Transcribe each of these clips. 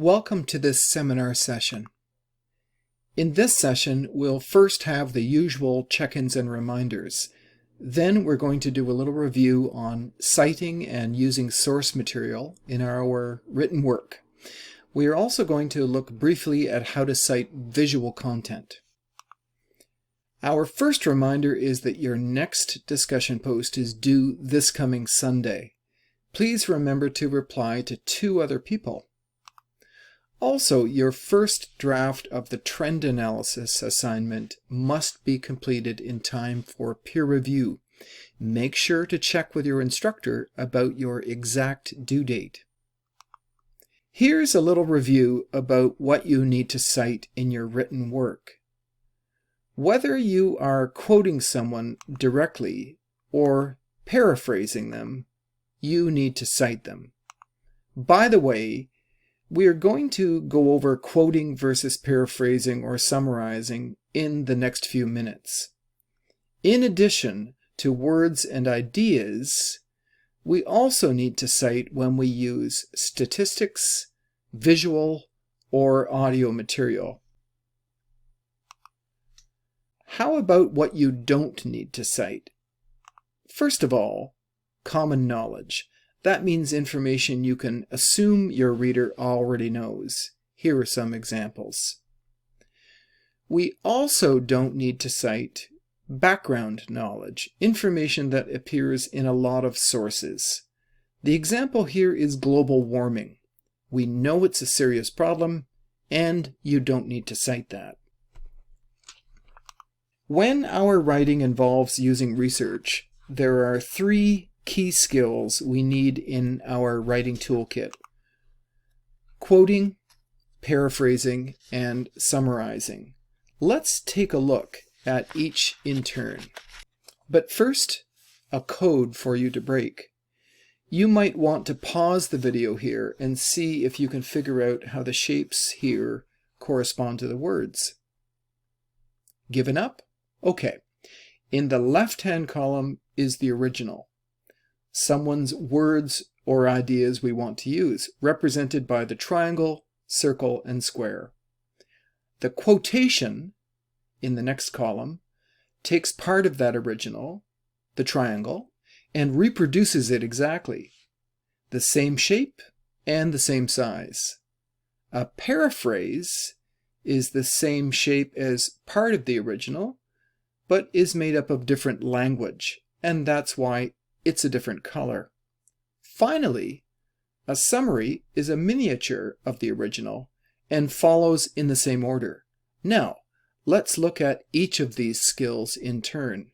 Welcome to this seminar session. In this session, we'll first have the usual check-ins and reminders. Then we're going to do a little review on citing and using source material in our written work. We are also going to look briefly at how to cite visual content. Our first reminder is that your next discussion post is due this coming Sunday. Please remember to reply to 2 other people. Also, your first draft of the trend analysis assignment must be completed in time for peer review. Make sure to check with your instructor about your exact due date. Here's a little review about what you need to cite in your written work. Whether you are quoting someone directly or paraphrasing them, you need to cite them. By the way, we are going to go over quoting versus paraphrasing or summarizing in the next few minutes. In addition to words and ideas, we also need to cite when we use statistics, visual, or audio material. How about what you don't need to cite? First of all, common knowledge. That means information you can assume your reader already knows. Here are some examples. We also don't need to cite background knowledge, information that appears in a lot of sources. The example here is global warming. We know it's a serious problem, and you don't need to cite that. When our writing involves using research, there are 3 key skills we need in our writing toolkit: quoting, paraphrasing, and summarizing. Let's take a look at each in turn. But first, a code for you to break. You might want to pause the video here and see if you can figure out how the shapes here correspond to the words. Given up? Okay. In the left-hand column is the original. Someone's words or ideas we want to use, represented by the triangle, circle, and square. The quotation, in the next column, takes part of that original, the triangle, and reproduces it exactly. The same shape and the same size. A paraphrase is the same shape as part of the original, but is made up of different language, and that's why it's a different color. Finally, a summary is a miniature of the original and follows in the same order. Now, let's look at each of these skills in turn.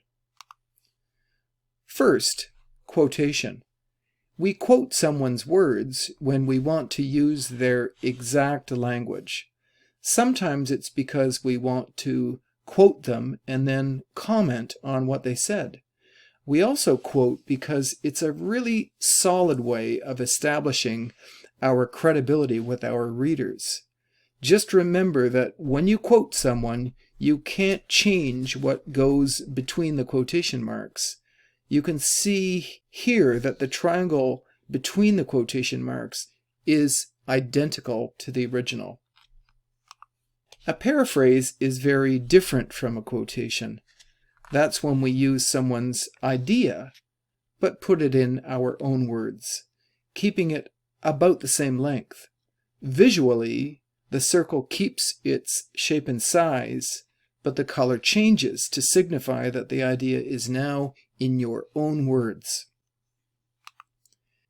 First, quotation. We quote someone's words when we want to use their exact language. Sometimes it's because we want to quote them and then comment on what they said. We also quote because it's a really solid way of establishing our credibility with our readers. Just remember that when you quote someone, you can't change what goes between the quotation marks. You can see here that the triangle between the quotation marks is identical to the original. A paraphrase is very different from a quotation. That's when we use someone's idea, but put it in our own words, keeping it about the same length. Visually, the circle keeps its shape and size, but the color changes to signify that the idea is now in your own words.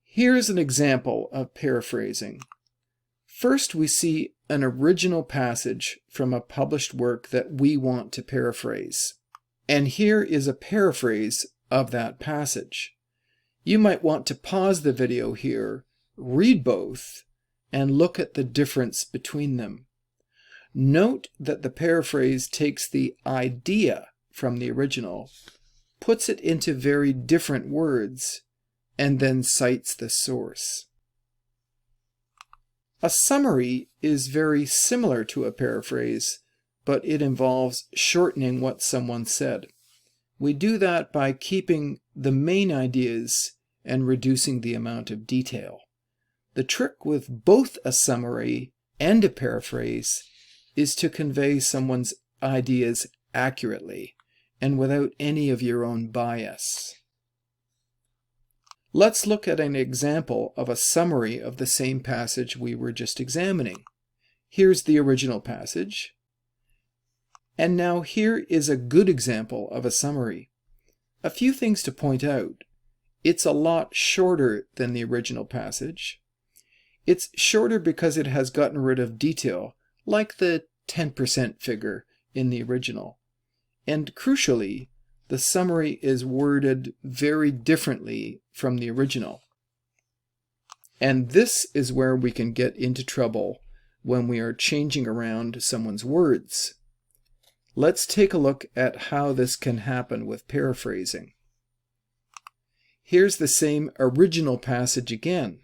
Here's an example of paraphrasing. First, we see an original passage from a published work that we want to paraphrase. And here is a paraphrase of that passage. You might want to pause the video here, read both, and look at the difference between them. Note that the paraphrase takes the idea from the original, puts it into very different words, and then cites the source. A summary is very similar to a paraphrase, but it involves shortening what someone said. We do that by keeping the main ideas and reducing the amount of detail. The trick with both a summary and a paraphrase is to convey someone's ideas accurately and without any of your own bias. Let's look at an example of a summary of the same passage we were just examining. Here's the original passage. And now here is a good example of a summary. A few things to point out. It's a lot shorter than the original passage. It's shorter because it has gotten rid of detail, like the 10% figure in the original. And crucially, the summary is worded very differently from the original. And this is where we can get into trouble when we are changing around someone's words. Let's take a look at how this can happen with paraphrasing. Here's the same original passage again.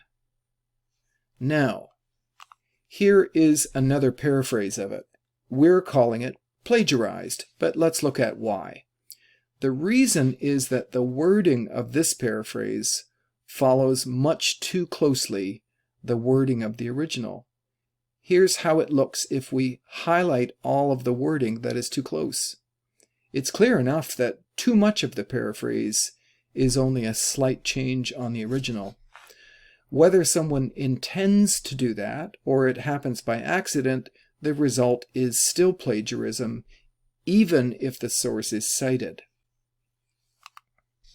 Now, here is another paraphrase of it. We're calling it plagiarized, but let's look at why. The reason is that the wording of this paraphrase follows much too closely the wording of the original. Here's how it looks if we highlight all of the wording that is too close. It's clear enough that too much of the paraphrase is only a slight change on the original. Whether someone intends to do that or it happens by accident, the result is still plagiarism, even if the source is cited.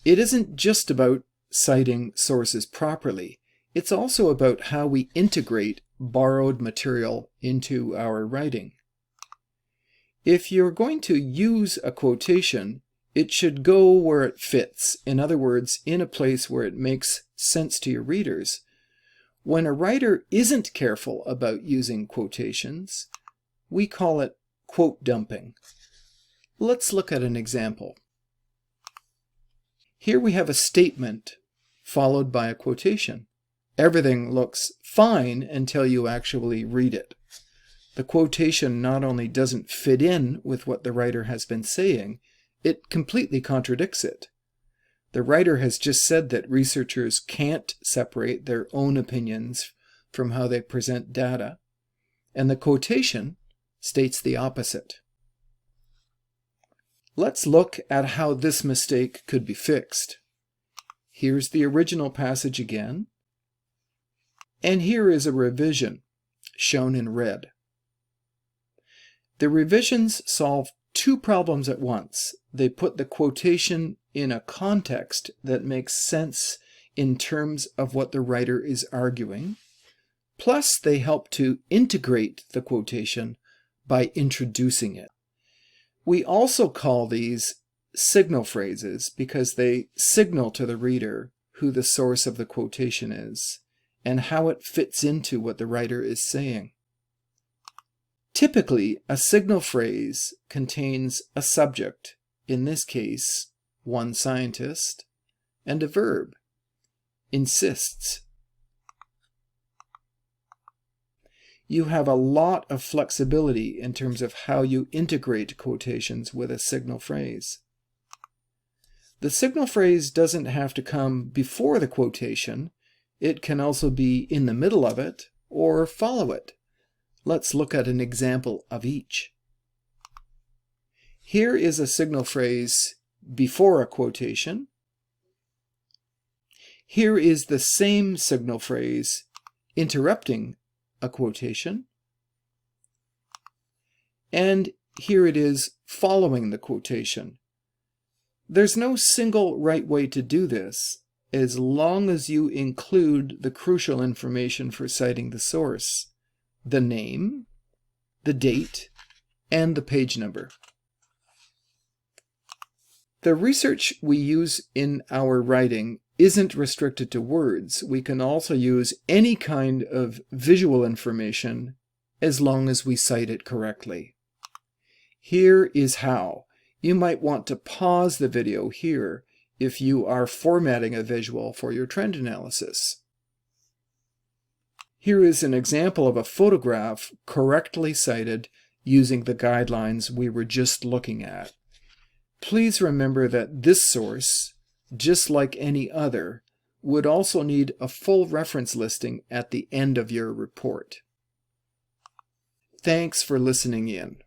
It isn't just about citing sources properly. It's also about how we integrate borrowed material into our writing. If you're going to use a quotation, it should go where it fits. In other words, in a place where it makes sense to your readers. When a writer isn't careful about using quotations, we call it quote dumping. Let's look at an example. Here we have a statement followed by a quotation. Everything looks fine until you actually read it. The quotation not only doesn't fit in with what the writer has been saying, it completely contradicts it. The writer has just said that researchers can't separate their own opinions from how they present data, and the quotation states the opposite. Let's look at how this mistake could be fixed. Here's the original passage again, and here is a revision, shown in red. The revisions solve two problems at once. They put the quotation in a context that makes sense in terms of what the writer is arguing, plus they help to integrate the quotation by introducing it. We also call these signal phrases because they signal to the reader who the source of the quotation is and how it fits into what the writer is saying. Typically, a signal phrase contains a subject, in this case, one scientist, and a verb, insists. You have a lot of flexibility in terms of how you integrate quotations with a signal phrase. The signal phrase doesn't have to come before the quotation. It can also be in the middle of it or follow it. Let's look at an example of each. Here is a signal phrase before a quotation. Here is the same signal phrase interrupting a quotation. And here it is following the quotation. There's no single right way to do this, as long as you include the crucial information for citing the source: the name, the date, and the page number. The research we use in our writing isn't restricted to words. We can also use any kind of visual information as long as we cite it correctly. Here is how. You might want to pause the video here if you are formatting a visual for your trend analysis. Here is an example of a photograph correctly cited using the guidelines we were just looking at. Please remember that this source, just like any other, would also need a full reference listing at the end of your report. Thanks for listening in.